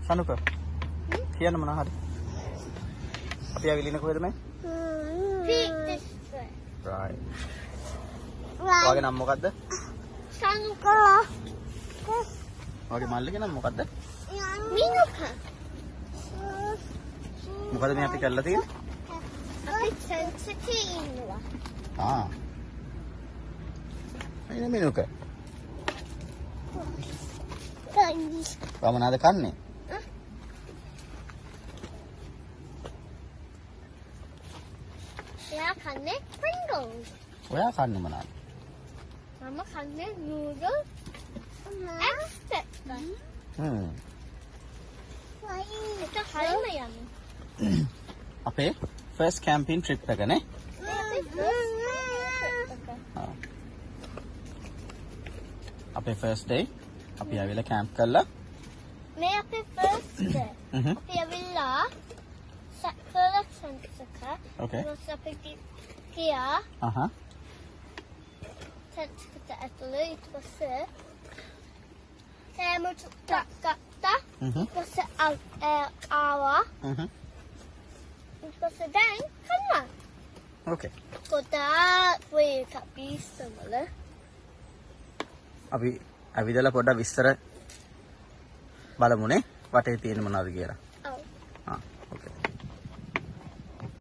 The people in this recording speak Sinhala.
Chanuka. Here no mana hari. Apa yang ilina kowe මේ? Peak District. Right. Wage nam මොකද්ද? Chanuka. Wage මල්ලිගේ නම් මොකද්ද? Minuka. මොකද මේ අපි කරලා තියෙන්නේ? අපි sensitive ඉන්නවා. මේ Minuka. Candies. මොනවාද කන්නේ? එයා කන්නේ Pringles. ඔයා කන්නේ මොනවාද? මම කන්නේ noodles. Extra. ඒක හරිම යන්නේ. අපේ first camping trip එක නේ? අපේ first day අපි ආවිලා camp කරලා මේ අපේ first day. අපි ආවිලා selections එක. Okay. ඊට අපි ගියා. tent එකට ඇතුළේ ඊට පස්සේ කැමරා ගත්තා. ඊට පස්සේ ආවා. ඊට පස්සේ දැන් කනවා. Okay. ගොඩාක් වේක පිස්සමල. අපි ඇවිදලා පොඩ්ඩක් විස්තර බලමුනේ වටේ තියෙන මොනවද කියලා.